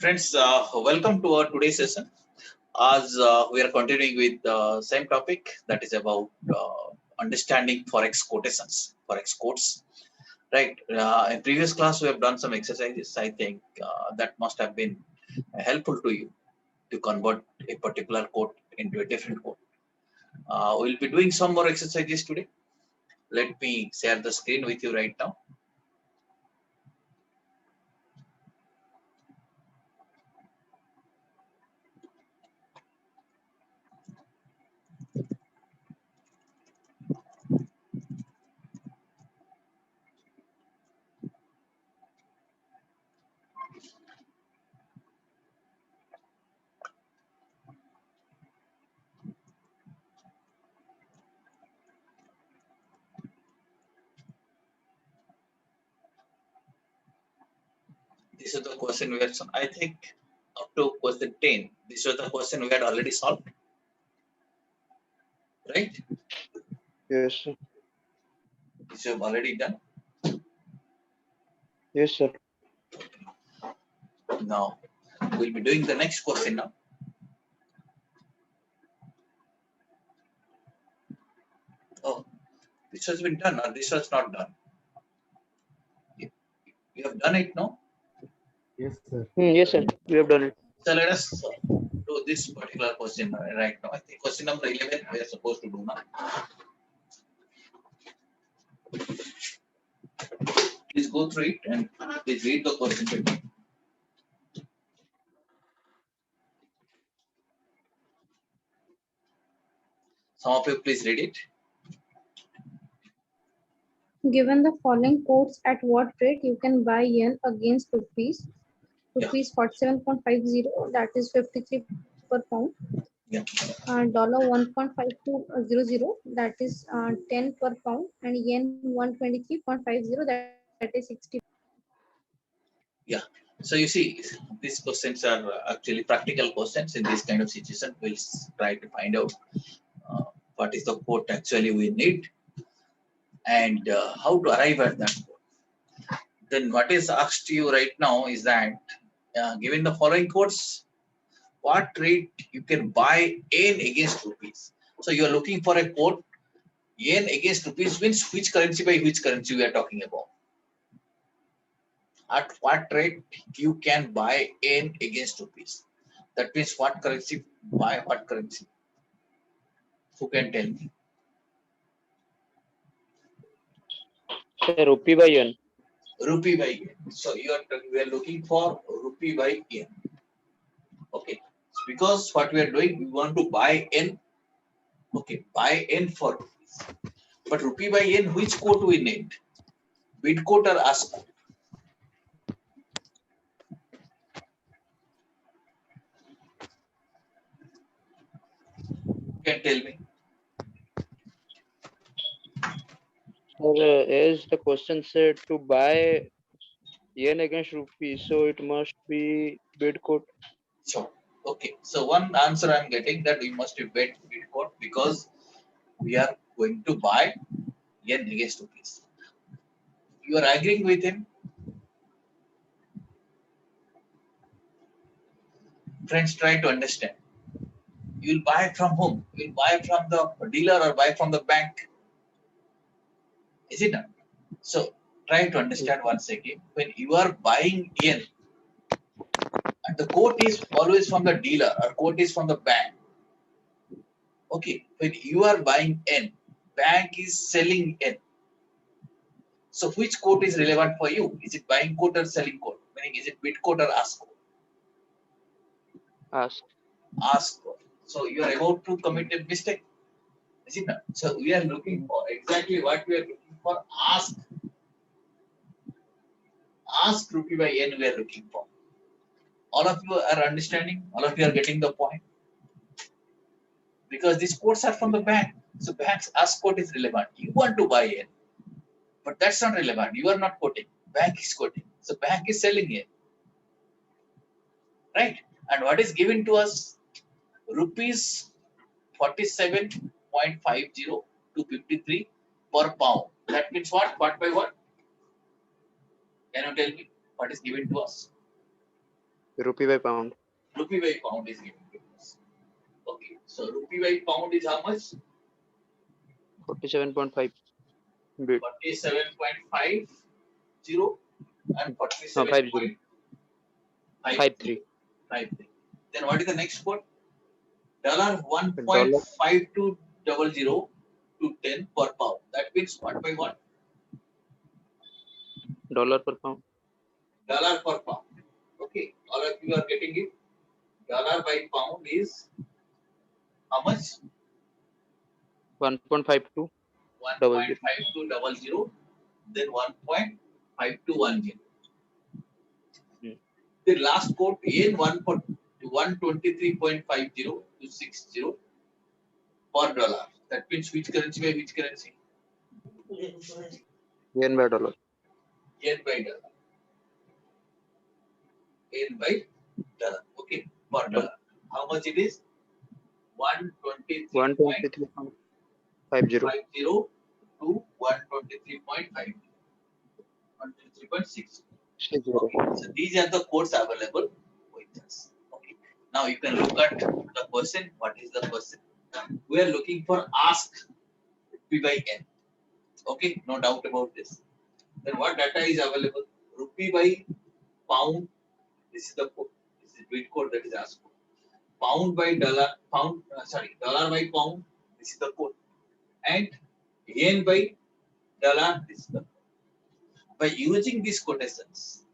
Friends, welcome to our today's session. As we are continuing with the same topic, that is about understanding forex quotations, forex quotes. Right. In previous class, we have done some exercises. I think that must have been helpful to you to convert a particular quote into a different quote. We'll be doing some more exercises today. Let me share the screen with you right now. This is the question we had. I think up to question 10. This was the question we had already solved. Right? Yes, sir. This you have already done. Yes, sir. Now we'll be doing the next question now. Oh, this has been done or this was not done? You have done it, no? Yes, sir. Yes, sir. We have done it. So let us do this particular question right now. I think question number 11 we are supposed to do now. Please go through it and please read the question. Some of you please read it. Given the following quotes, at what rate you can buy yen against rupees? Rupees 47.50, that is 53 per pound. Yeah. Dollar 1.5200, that is 10 per pound, and yen 123.50, that is 60. Yeah. So you see, these questions are actually practical questions. In this kind of situation, we'll try to find out what is the quote actually we need and how to arrive at that quote. Then what is asked to you right now is that given the following quotes, what rate you can buy yen against rupees. So you are looking for a quote, yen against rupees means which currency by which currency we are talking about. At what rate you can buy yen against rupees. That means what currency, buy what currency. Who can tell me? Sir, rupee by yen. Rupee by yen. So we are looking for rupee by yen. Okay. Because what we are doing, we want to buy yen. Okay, buy yen for rupees. But rupee by yen, which quote we need? Bid quote or ask quote? Who can tell me? Sir, as the question said to buy yen against rupee, so it must be bid quote. Sure. Okay. So one answer I'm getting that we must be bid quote because we are going to buy yen against rupees. You are agreeing with him? Friends, try to understand. You will buy from whom? You will buy from the dealer or buy from the bank? Is it not? So try to understand once again. When you are buying yen, and the quote is always from the dealer or quote is from the bank. Okay, when you are buying yen, bank is selling yen. So which quote is relevant for you? Is it buying quote or selling quote? Meaning, is it bid quote or ask quote? Ask. Ask quote. So you are about to commit a mistake. Is it not? So we are looking for exactly what we are looking for. Ask. Ask rupee by yen we are looking for. All of you are understanding? All of you are getting the point? Because these quotes are from the bank. So bank's ask quote is relevant. You want to buy yen. But that's not relevant. You are not quoting. Bank is quoting. So bank is selling yen. Right? And what is given to us? Rupees 47.50 to 53 per pound. That means what? What by what? Can you tell me what is given to us? Rupee by pound. Rupee by pound is given to us. Okay, so rupee by pound is how much? 47.5 bid. 47.50 and No, 50. 47.53. 53. Then what is the next quote? Dollar Dollar 1.5200 to 10 per pound. That means what by what? dollar per pound. Dollar per pound. Okay, all of you are getting it. Dollar by pound is how much? 1.5200. 1.5200, then 1.5210. Hmm. The last quote yen 123.50 to 60 per dollar. That means which currency by which currency? Yen by dollar. Yen by dollar. Yen by dollar. Okay, per dollar. How much it is? 123.50 123.50. to 123.50. 123.6. So these are the codes available with us. Okay. Now you can look at the person. What is the person? We are looking for ask P by N. Okay, no doubt about this. Then what data is available? Rupee by pound. This is the code. This is bit code that is asked for. Pound by dollar. Dollar by pound. This is the code. And yen by dollar. This is the code. By using these quotations,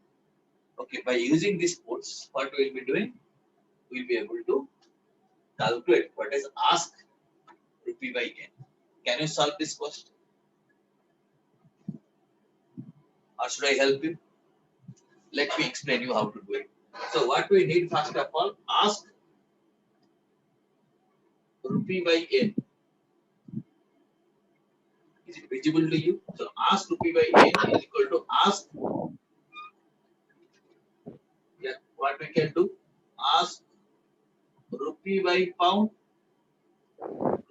okay, by using these codes, what we will be doing? We will be able to calculate what is ask rupee by yen. Can you solve this question? Or should I help you? Let me explain you how to do it. So what we need first of all, ask rupee by yen. Is it visible to you? So ask rupee by yen is equal to ask. Yeah, what we can do? Ask rupee by pound.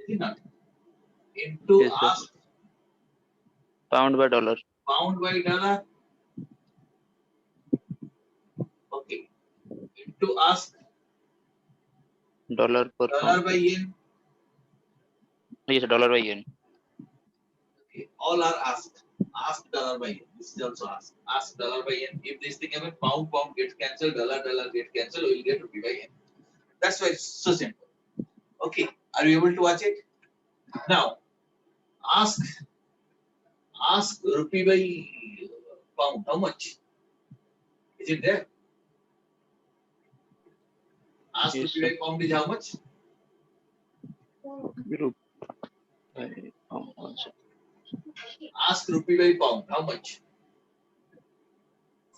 Is it not? Into Yes, sir. ask Pound by dollar. pound by dollar. Okay. Into ask Dollar per dollar pound. by yen. Yes, dollar by yen. Okay. All are asked. Ask dollar by yen. This is also ask. Ask dollar by yen. If this thing happens, pound gets cancelled, dollar gets cancelled, we will get rupee by yen. That's why it's so simple. Okay. Are you able to watch it? Now, ask rupee by pound. How much? Is it there? Ask Yes, rupee sir. by pound is how much? Rupee by pound. Also. Ask rupee by pound. How much?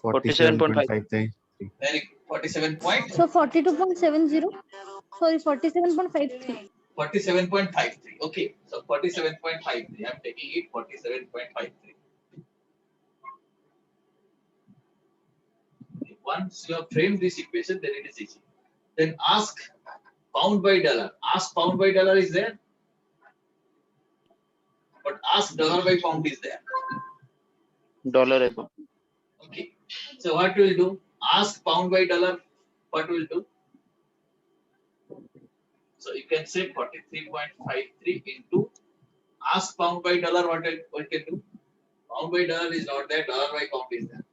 47.5. 47.53. Very good. 47 point. So 42.70. Sorry, 47.53. 47.53. Okay. So 47.53. I'm taking it 47.53. Once you have framed this equation, then it is easy. Then ask pound by dollar. Ask pound by dollar is there. But ask dollar by pound is there. Dollar by pound. Okay. So what will do? Ask pound by dollar. What will do? So you can say 43.53 into ask pound by dollar. What can do? Pound by dollar is not there. Dollar by pound is there.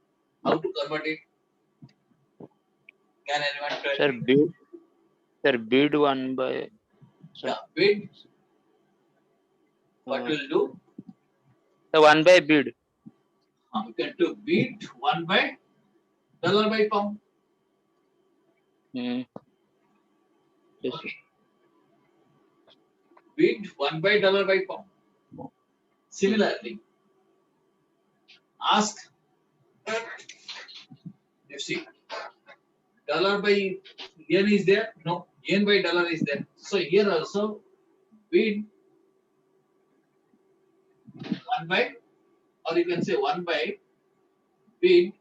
How to convert it? Can anyone tell Sir, me? bid 1 by. Sir, Yeah, bid. What will do? the 1 by bid. You can do bid 1 by dollar by pound. Yes, sir. Okay. Bid 1 by dollar by pound. Similarly, ask, you see, dollar by yen is there? No, yen by dollar is there. So here also bid 1 by, or you can say 1 by bid,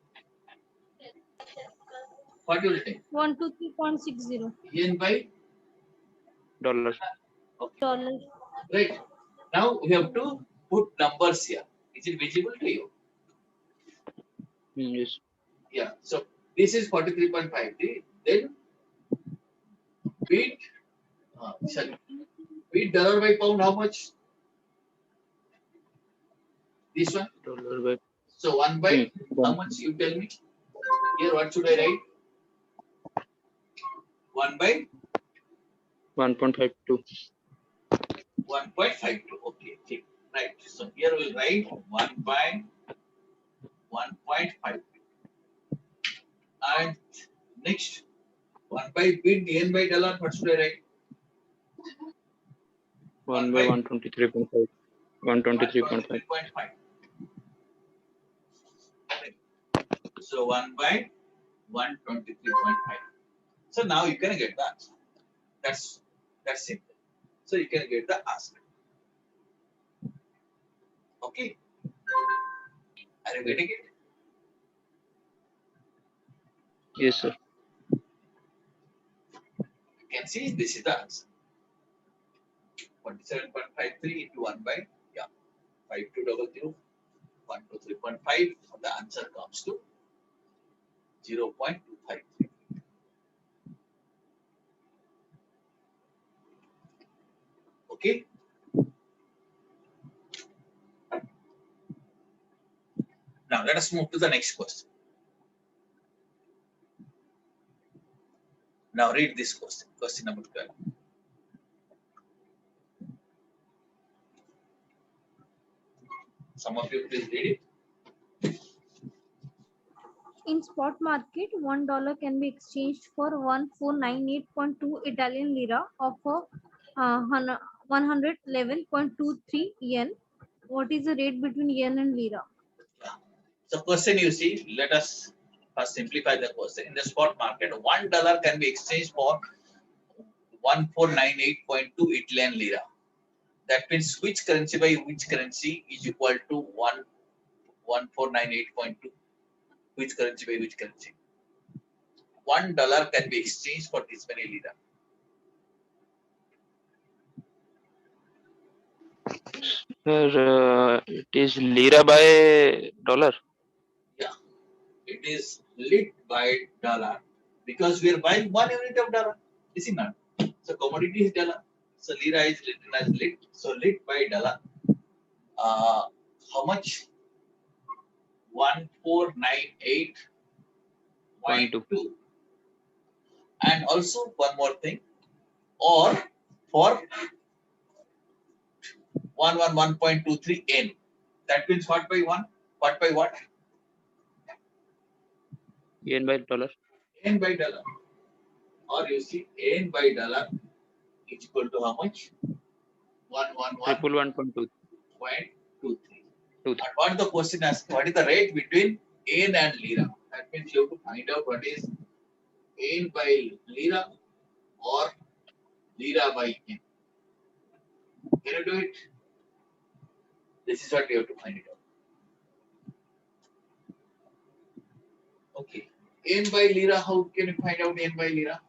what will take? 123.60 Yen by Dollar. okay. dollars. Right. Now we have to put numbers here. Is it visible to you? Yes. Yeah. So this is 43.53. Then beat beat dollar by pound, how much? This one. Dollar by So 1 by how 1 much? You tell me. Here, what should I write? 1 by 1.52. 1.52. Okay, okay, right. So here we'll write 1 by 1.5. And next, 1 by bid yen by dollar. What should I write? 1 by 123.5. 123.5. 123.5. So 1 by 123.5. So now you can get the answer. That's simple. So you can get the answer. Okay. Are you getting it? Yes, sir. You can see this is the answer. 27.53 into 1 by 5200 123.5. The answer comes to 0.253. Okay. Now let us move to the next question. Now read this question. Question number 12. Some of you please read it. In spot market, $1 can be exchanged for 1498.2 Italian lira of 111.23 yen. What is the rate between yen and lira? So question you see, let us first simplify the question. In the spot market, $1 can be exchanged for 1498.2 Italian lira. That means which currency by which currency is equal to 1498.2? Which currency by which currency? $1 can be exchanged for this many lira. Sir, it is lira by dollar. Yeah, it is lit by dollar because we are buying 1 unit of dollar. Is it not? So commodity is dollar. So lira is written as lit. So lit by dollar. How much? 1498.2. And also one more thing, or for 111.23 N. That means what by 1? What by what? Yen by dollar. N by dollar. Or you see N by dollar is equal to how much? 111.23. 111.2. And what the question asks, what is the rate between N and lira? That means you have to find out what is N by lira or lira by N. Can you do it? This is what you have to find it out. Okay. N by lira, how can you find out N by lira?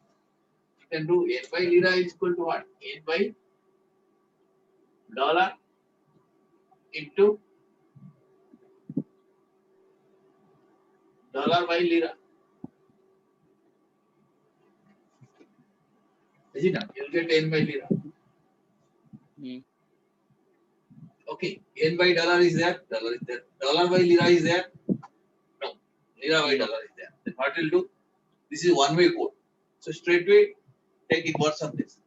You can do N by lira is equal to what? N by dollar into dollar by lira. Is it not? You'll get N by lira. Okay. N by dollar is there. Dollar is there. Dollar by lira is there. No. Lira by dollar is there. Then what will do? This is one-way code. So straightway take inverse of this.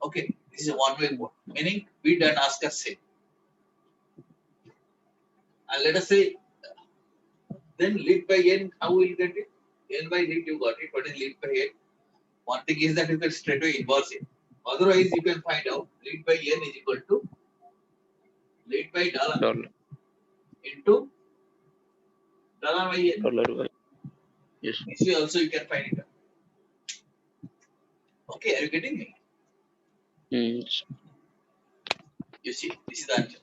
Okay. This is a one-way code. Meaning bid and ask us same. And let us say then lit by N, how will you get it? N by lit you got it. What is lit by N? One thing is that you can straightway inverse it. Otherwise, you can find out lit by N is equal to lit by dollar into dollar by N. Dollar by. Yes. This way also you can find it out. Okay, are you getting me? Yes. You see, this is the answer.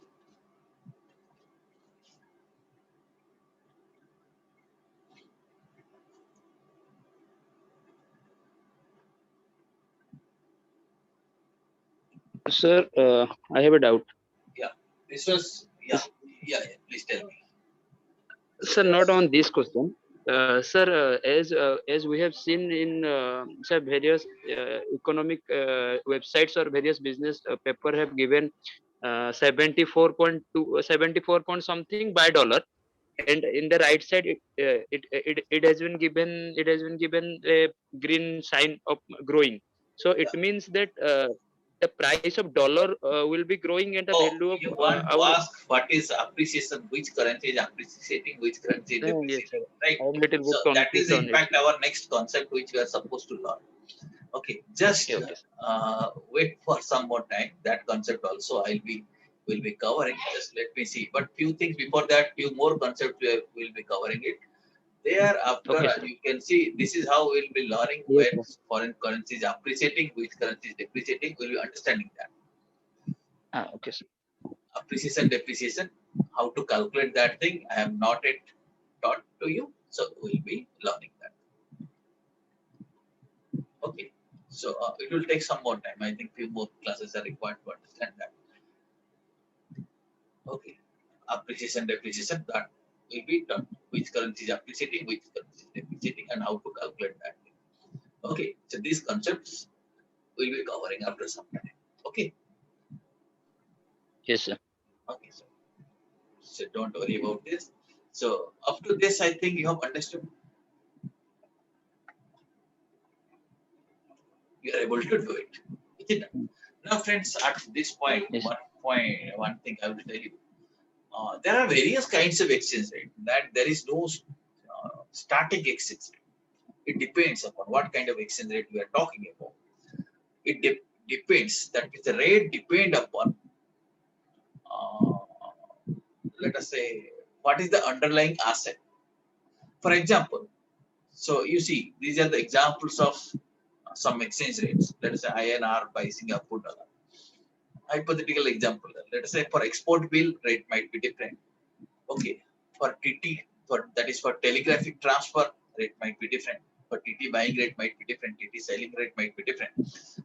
Sir, I have a doubt. Yeah, this was, yeah, please tell me. Sir, not on this question. Sir, as we have seen in sir, various economic websites or various business paper have given 74.2 74 point something by dollar, and in the right side it has been given a green sign of growing. So it Yeah. means that the price of dollar will be growing and the Oh, value of you want to our ask what is appreciation, which currency is appreciating, which currency is yes, sir. depreciating, right? I'm little bit So that is confused in on it. fact our next concept which we are supposed to learn. Okay, just Okay, okay, sir. wait for some more time. That concept also will be covering. Just let me see. But few things before that, few more concepts will be covering it. Thereafter, Okay, sir. you can see this is how we'll be learning Yes, when sir. foreign currency is appreciating, which currency is depreciating. We'll be understanding that Okay, sir. appreciation, depreciation, how to calculate that thing. I am not yet taught to you, so we'll be learning that. Okay, so it will take some more time. I think few more classes are required to understand that. Okay, appreciation, depreciation, that will be done. Which currency is appreciating, which currency is depreciating, and how to calculate that. Okay, so these concepts will be covering after some time. Okay, Yes, sir. okay, so don't worry about this. So after this, I think you have understood. You are able to do it. Is it? Now, friends, at this Yes, sir. one thing I will tell you. There are various kinds of exchange rate. That there is no static exchange rate. It depends upon what kind of exchange rate we are talking about. It depends. That is, the rate depend upon, uh, let us say, what is the underlying asset. For example, so you see, these are the examples of some exchange rates. Let us say INR by Singapore dollar. Hypothetical example. Let us say for export bill rate might be different. Okay, for TT, for that is for telegraphic transfer rate might be different. For TT buying rate might be different. TT selling rate might be different.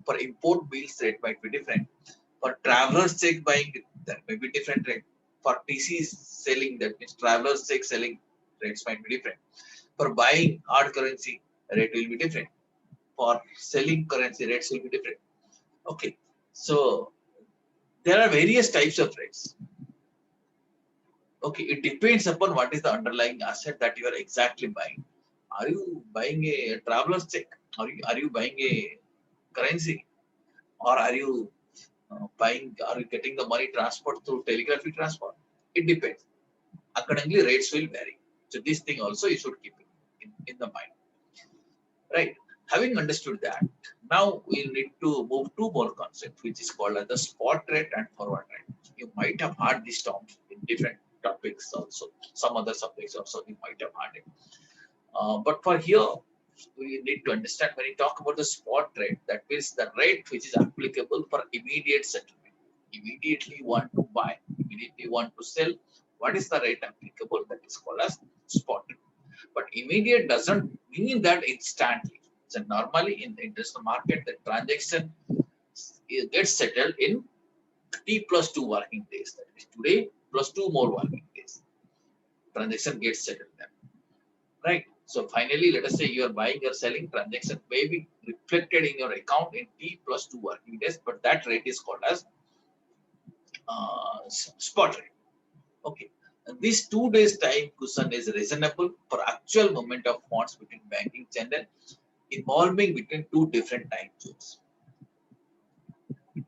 For import bills rate might be different. For travelers check buying, that may be different rate. For TC selling, that means travelers check selling rates might be different. For buying hard currency, rate will be different. For selling currency, rates will be different. Okay, so there are various types of rates. Okay, it depends upon what is the underlying asset that you are exactly buying. Are you buying a traveler's check? Are you buying a currency? Or are you getting the money transferred through telegraphic transport? It depends. Accordingly, rates will vary. So this thing also you should keep it in the mind. Right. Having understood that, now we need to move two more concepts, which is called as the spot rate and forward rate. You might have heard these terms in different topics also. Some other subjects also you might have heard it. But for here, we need to understand when you talk about the spot rate, that means the rate which is applicable for immediate settlement. Immediately want to buy, immediately want to sell. What is the rate applicable? That is called as spot. But immediate doesn't mean that instantly. So normally in the international market, the transaction gets settled in T plus 2 working days. That is today plus 2 more working days. Transaction gets settled there. Right. So finally, let us say you are buying or selling, transaction may be reflected in your account in T plus 2 working days, but that rate is called as spot rate. Okay. And this 2 days time cushion is reasonable for actual movement of funds between banking channel involving between two different time zones.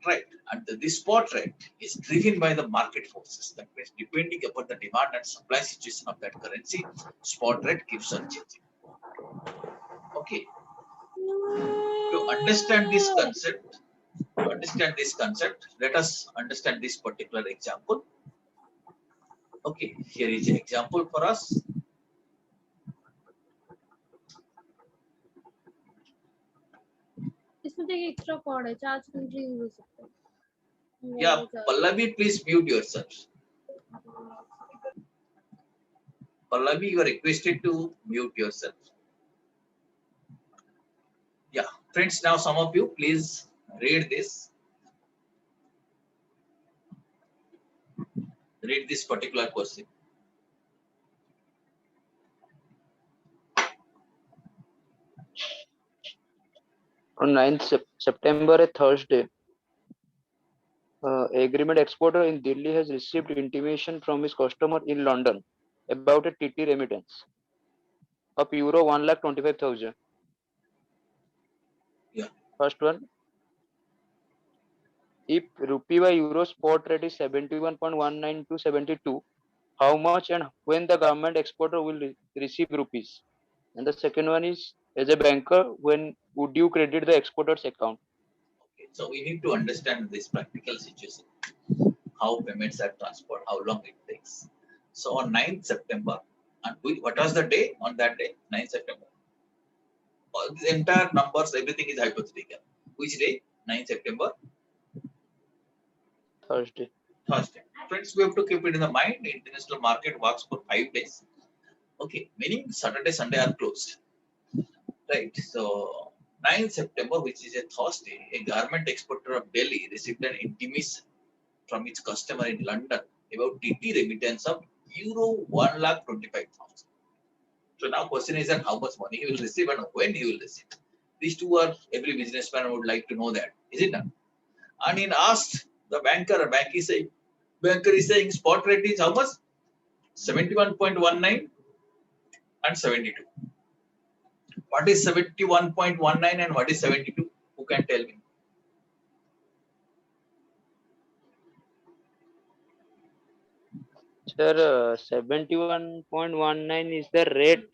Right. And this spot rate is driven by the market forces. That means depending upon the demand and supply situation of that currency, spot rate keeps on changing. Okay. To understand this concept, let us understand this particular example. Okay, here is an example for us. इसमें देखिए extra cord है, charge country use हो सकता है। Yeah, Pallavi, please mute yourself. Pallavi, you are requested to mute yourself. Yeah, friends, now some of you please read this. Read this particular question. On 9th September, a Thursday, agreement exporter in Delhi has received intimation from his customer in London about a TT remittance of euro 1,25,000. Yeah. First one, if rupee by euro spot rate is 71.19 to 72, how much and when the government exporter will receive rupees? And the second one is, as a banker, when would you credit the exporter's account? Okay. So we need to understand this practical situation, how payments are transferred, how long it takes. So on 9th September, and what was the day on that day? 9th September. All the entire numbers, everything is hypothetical. Which day? 9th September, Thursday. Thursday. Friends, we have to keep it in the mind. The international market works for 5 days. Okay, meaning Saturday, Sunday are closed. Right. So 9th September, which is a Thursday, a garment exporter of Delhi received an intimation from its customer in London about TT remittance of euro 1,25,000. So now question is that how much money he will receive and when he will receive. These two are every businessman would like to know that, is it not? And in asked the banker is saying spot rate is how much? 71.19 and 72. What is 71.19 and what is 72? Who can tell me? Sir, 71.19 is the rate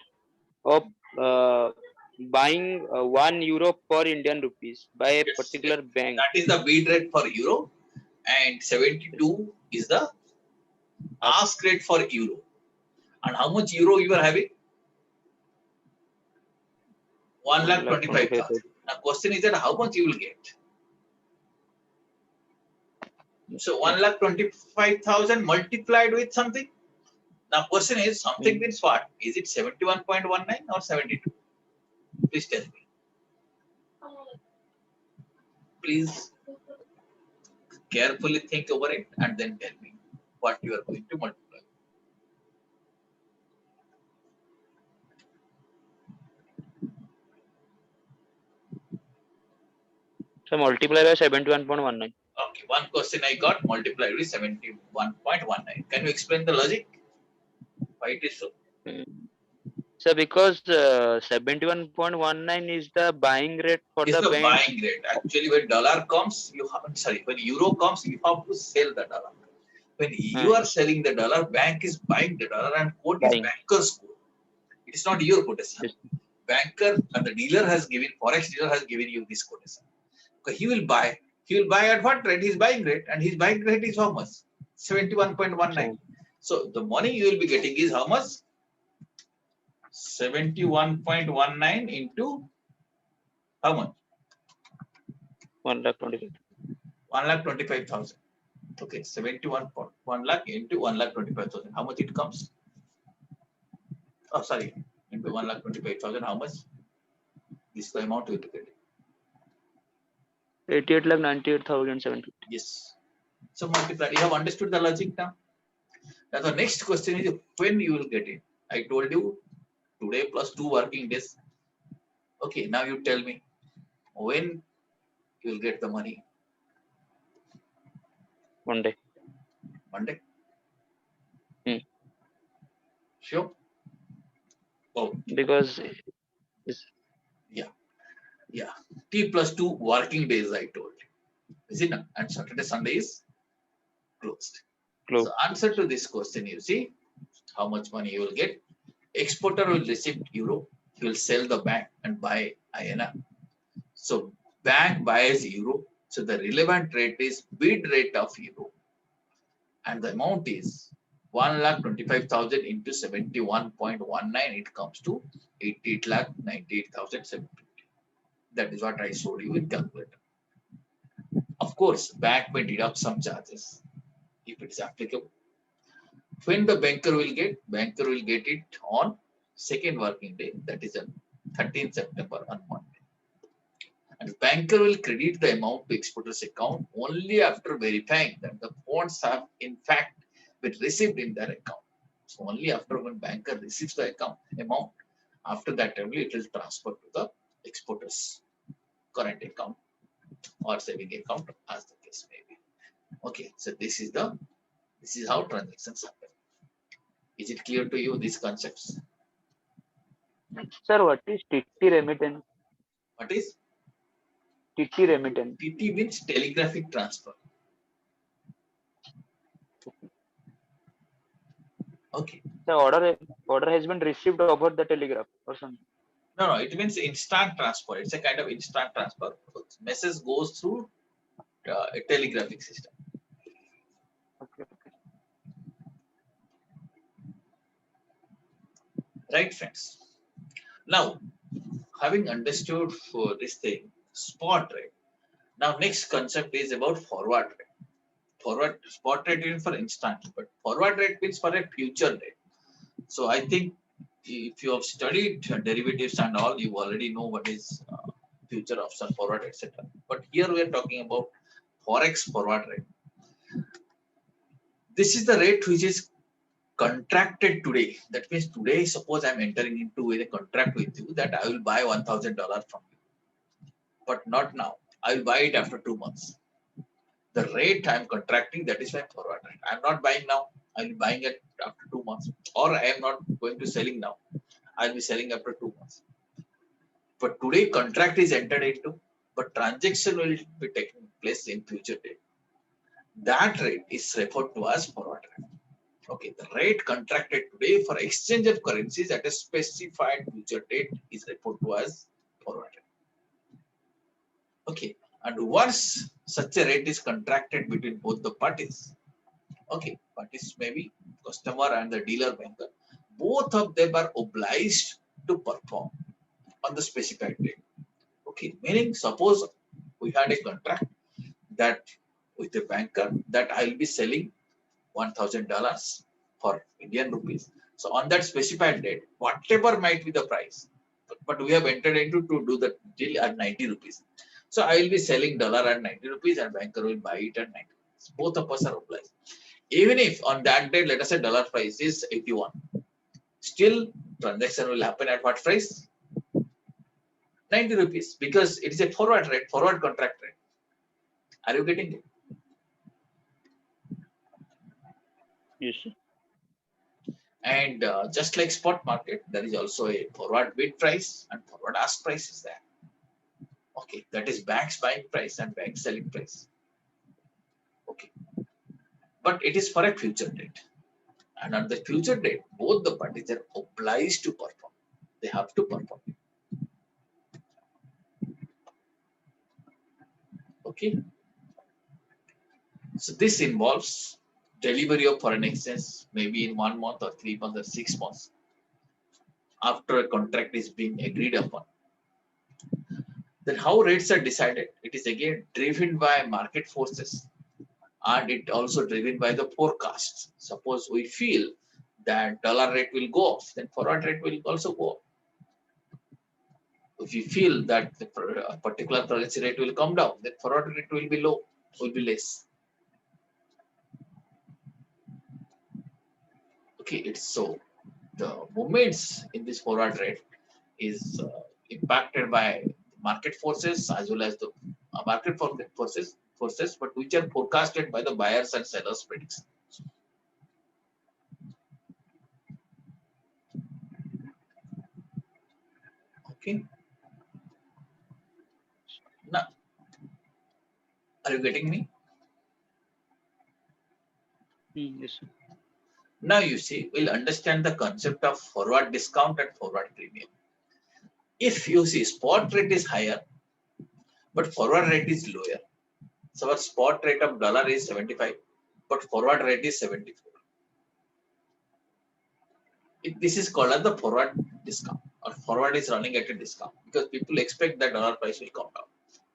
of uh, buying €1 per Indian rupees by a Yes, yes. particular bank. That is the bid rate for euro, and 72 is the ask rate for euro. And how much euro you are having? 1,25,000. Now question is that how much you will get? So 1,25,000 multiplied with something. Now question is something means what? Is it 71.19 or 72? Please tell me. Please carefully think over it and then tell me what you are going to multiply. So multiply by 71.19. Okay, one question I got multiplied with 71.19. Can you explain the logic? Why it is so? So because 71.19 is the buying rate for It's the the bank. buying rate. Actually, when dollar comes, when euro comes, you have to sell the dollar. When you are selling the dollar, bank is buying the dollar and quote is banker's quote. It is not your quotation. Banker and the dealer has given, Forex dealer has given you this quotation. Okay, he will buy. He will buy at what rate? His buying rate. And his buying rate is how much? 71.19. So the money you will be getting is how much? 71.19 into how much? 1,25,000. Okay, 71.1 lakh into 1,25,000. How much it comes? Oh, sorry, into 1,25,000. How much? This is the amount you will get. 88,98,750. Yes. So multiply. You have understood the logic now. Now the next question is when you will get it. I told you today plus 2 working days. Okay, now you tell me when you will get the money. Monday. Monday. Sure. Oh. Because yeah. T plus 2 working days I told you. Is it not? And Saturday, Sunday is closed. So answer to this question, you see how much money you will get. Exporter will receive euro. He will sell the bank and buy INR. So bank buys euro. So the relevant rate is bid rate of euro. And the amount is 1,25,000 into 71.19. It comes to 88,98,750. That is what I showed you in calculator. Of course, bank may deduct some charges if it is applicable. When the banker will get it on second working day, that is on 13th September on Monday. And the banker will credit the amount to exporter's account only after verifying that the funds have in fact been received in their account. So only after when banker receives the amount, after that only it will transfer to the exporter's current account or saving account, as the case may be. Okay, so this is how transactions happen. Is it clear to you, these concepts? Sir, what is TT remittance? What is TT remittance. TT? Means telegraphic transfer. Okay. The order has been received over the telegraph or something. No, it means instant transfer. It's a kind of instant transfer. Message goes through a telegraphic system. Okay. Right, friends? Now, having understood for this thing, spot rate. Now, next concept is about forward rate. Spot rate is for instant, but forward rate means for a future rate. So I think if you have studied derivatives and all, you already know what is future option, forward, etc. But here we are talking about Forex forward rate. This is the rate which is contracted today. That means today, suppose I'm entering into a contract with you that I will buy $1,000 from you, but not now. I will buy it after 2 months. The rate I'm contracting, that is my forward rate. I'm not buying now. I'll be buying it after 2 months, or I am not going to selling now. I'll be selling after 2 months. But today contract is entered into, but transaction will be taking place in future date. That rate is referred to as forward rate. Okay, the rate contracted today for exchange of currencies at a specified future date is referred to as forward rate. Okay, and once such a rate is contracted between both the parties, okay, parties may be customer and the dealer banker, both of them are obliged to perform on the specified date. Okay, meaning suppose we had a contract that with a banker that I will be selling $1,000 for Indian rupees. So on that specified date, whatever might be the price, but we have entered into to do the deal at 90 rupees. So I will be selling dollar at 90 rupees and banker will buy it at 90 rupees. Both of us are obliged. Even if on that day, let us say dollar price is 81, still transaction will happen at what price? 90 rupees, because it is a forward rate, forward contract rate. Are you getting it? Yes. And just like spot market, there is also a forward bid price and forward ask price is there. Okay, that is bank's buying price and bank selling price. Okay, but it is for a future date. And on the future date, both the parties are obliged to perform. They have to perform. Okay. So this involves delivery of foreign exchange maybe in 1 month or 3 months or 6 months after a contract is being agreed upon. Then how rates are decided? It is again driven by market forces and it also driven by the forecasts. Suppose we feel that dollar rate will go up, then forward rate will also go up. If you feel that the particular currency rate will come down, then forward rate will be low, will be less. Okay, it's so the movements in this forward rate is impacted by market forces as well as the market forces, but which are forecasted by the buyers and sellers predictions. Okay. Now, are you getting me? Yes. Now you see, we'll understand the concept of forward discount and forward premium. If you see spot rate is higher, but forward rate is lower. So our spot rate of dollar is 75, but forward rate is 74. This is called as the forward discount, or forward is running at a discount because people expect that dollar price will come down.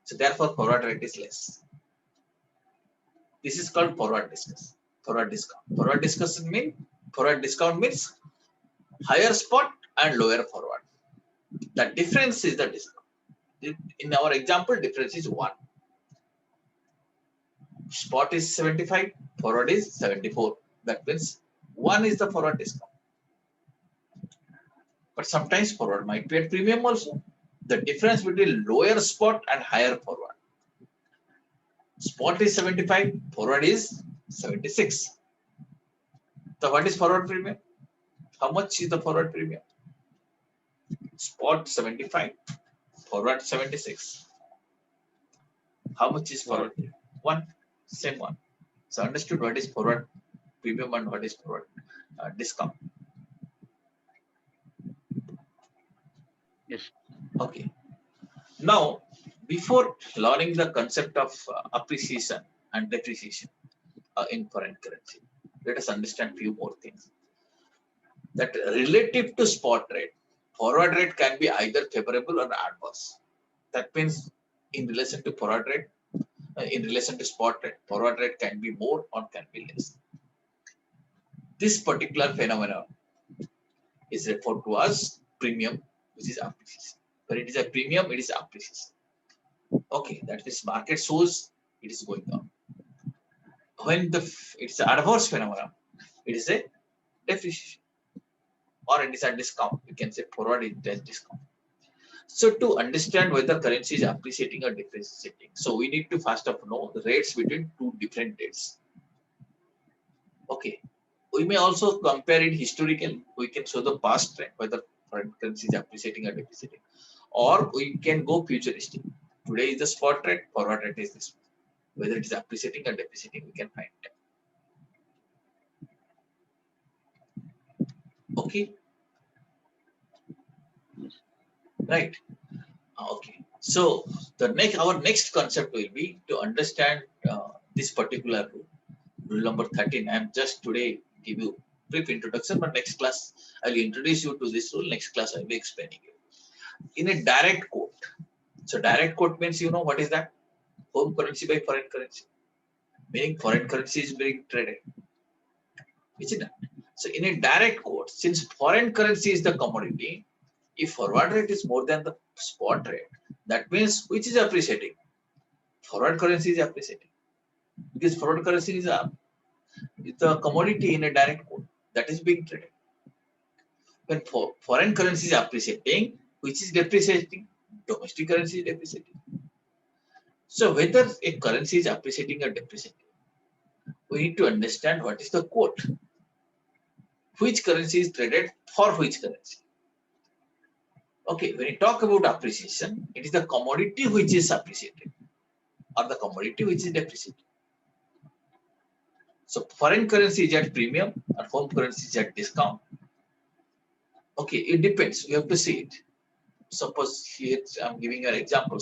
So therefore, forward rate is less. This is called forward discount. Forward discount means higher spot and lower forward. The difference is the discount. In our example, difference is 1. Spot is 75, forward is 74. That means 1 is the forward discount. But sometimes forward might be at premium also. the difference between lower spot and higher forward. Spot is 75, forward is 76. So what is forward premium? How much is the forward premium? Spot 75, forward 76. How much is forward premium? One, same one. So understood what is forward premium and what is forward discount. Yes. Okay. Now, before learning the concept of appreciation and depreciation in foreign currency, let us understand few more things. That relative to spot rate, forward rate can be either favorable or adverse. That means in relation to forward rate, in relation to spot rate, forward rate can be more or can be less. This particular phenomenon is referred to as premium, which is appreciation. When it is a premium, it is appreciation. Okay, that is market shows it is going down. When it's an adverse phenomenon, it is a depreciation, or it is a discount. You can say forward it is discount. So to understand whether currency is appreciating or depreciating, so we need to first of all know the rates between two different dates. Okay, we may also compare it historically. We can show the past trend whether foreign currency is appreciating or depreciating, or we can go futuristic. Today is the spot rate, forward rate is this. Whether it is appreciating or depreciating, we can find it. Okay. Yes. Right. Okay. So our next concept will be to understand this particular rule. Rule number 13. I am just today give you brief introduction, but next class I will introduce you to this rule. Next class I will be explaining it. In a direct quote. So direct quote means you know what is that? Home currency by foreign currency. Meaning foreign currency is being traded. Isn't it? So in a direct quote, since foreign currency is the commodity, if forward rate is more than the spot rate, that means which is appreciating? Forward currency is appreciating. Because forward currency is the commodity in a direct quote that is being traded. When foreign currency is appreciating, which is depreciating? Domestic currency is depreciating. So whether a currency is appreciating or depreciating, we need to understand what is the quote. Which currency is traded for which currency? Okay, when you talk about appreciation, it is the commodity which is appreciated or the commodity which is depreciated. So foreign currency is at premium or home currency is at discount. Okay, it depends. You have to see it. Suppose here I'm giving you an example.